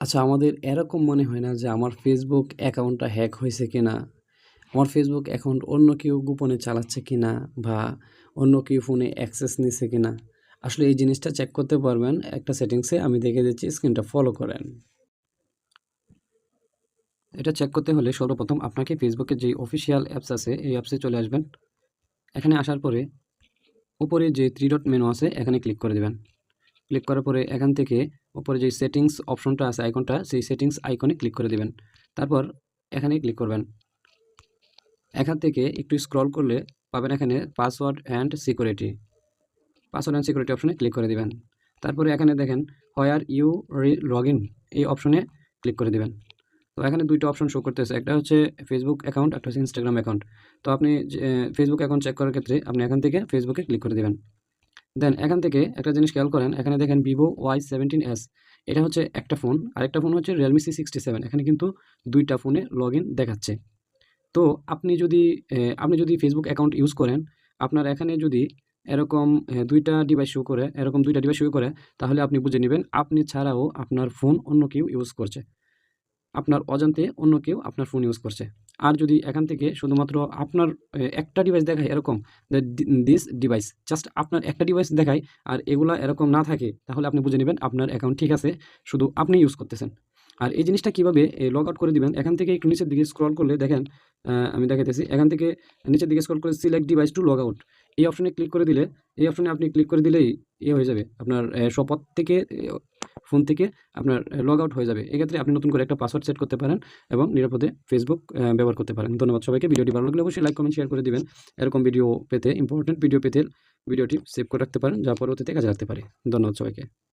আচ্ছা, আমাদের এরকম মনে হয় না যে আমার ফেসবুক অ্যাকাউন্টটা হ্যাক হয়েছে কিনা? আমার ফেসবুক অ্যাকাউন্ট অন্য কেউ গোপনে চালাচ্ছে কিনা? বা অন্য কেউ ফোনে অ্যাক্সেস নিছে কিনা? আসলে এই জিনিসটা চেক করতে পারবেন একটা সেটিংসে, আমি দেখিয়ে দিচ্ছি, স্ক্রিনটা ফলো করেন। এটা চেক করতে হলে সর্বপ্রথম আপনাকে ফেসবুকের যে অফিসিয়াল অ্যাপস আছে এই অ্যাপসে চলে আসবেন। এখানে আসার পরে উপরে যে 3 ডট মেনু আছে এখানে ক্লিক করে দেবেন। ক্লিক করার পরে এখান থেকে উপরে যে সেটিংস অপশনটা আছে আইকনটা, সেই সেটিংস আইকনে ক্লিক করে দেবেন। তারপর এখানে ক্লিক করবেন। এখান থেকে একটু স্ক্রল করলে পাবেন এখানে password and security. Password and security অপশনে ক্লিক করে দিবেন। তারপরে এখানে দেখেন হোয়ার ইউ লগ ইন, এই অপশনে ক্লিক করে দিবেন। তো এখানে দুইটা অপশন শো করতেছে, একটা হচ্ছে ফেসবুক অ্যাকাউন্ট, একটা হচ্ছে ইনস্টাগ্রাম অ্যাকাউন্ট। তো আপনি ফেসবুক অ্যাকাউন্ট চেক করার ক্ষেত্রে আপনি এখান থেকে ফেসবুকে ক্লিক করে দেবেন। দেন এখান থেকে একটা জিনিস খেয়াল করেন, এখানে দেখেন ভিভো Y17s, এটা হচ্ছে একটা ফোন, আরেকটা ফোন হচ্ছে রিয়েলমি C67। এখানে কিন্তু দুইটা ফোনে লগ ইন দেখাচ্ছে। তো আপনি যদি ফেসবুক অ্যাকাউন্ট ইউজ করেন, আপনার এখানে যদি এরকম ২টা ডিভাইস শো করে, এরকম ২টা ডিভাইস শো করে, তাহলে আপনি বুঝে নিবেন আপনি ছাড়াও আপনার ফোন অন্য কেউ ইউজ করছে। আপনার অজান্তে অন্য কেউ আপনার ফোন ইউজ করছে। আর যদি এখান থেকে শুধুমাত্র আপনার একটা ডিভাইস দেখায় এরকম, যে দিস ডিভাইস, জাস্ট আপনার একটা ডিভাইস দেখায় আর এগুলা এরকম না থাকে, তাহলে আপনি বুঝে নিবেন আপনার অ্যাকাউন্ট ঠিক আছে, শুধু আপনি ইউজ করতেছেন। আর এই জিনিসটা কীভাবে লগ আউট করে দিবেন, এখান থেকে একটু নিচের দিকে স্ক্রল করলে দেখেন, আমি দেখাইতেছি, এখান থেকে নিচের দিকে স্ক্রল করে select device to log out, এই অপশনে ক্লিক করে দিলে, এই অপশনে আপনি ক্লিক করে দিলেই হয়ে যাবে আপনার শপথ থেকে, ফোন থেকে আপনার লগ আউট হয়ে যাবে। এক্ষেত্রে আপনি নতুন করে একটা পাসওয়ার্ড সেট করতে পারেন এবং নিরাপদে ফেসবুক ব্যবহার করতে পারেন। ধন্যবাদ সবাইকে। ভিডিওটি ভালো লাগলে অবশ্যই লাইক, কমেন্ট, শেয়ার করে দিবেন। এরকম ভিডিও পেতে, ইম্পর্টেন্ট ভিডিও পেতে ভিডিওটি সেভ করে রাখতে পারেন, যা পরবর্তীতে কাজে লাগতে পারে। ধন্যবাদ সবাইকে।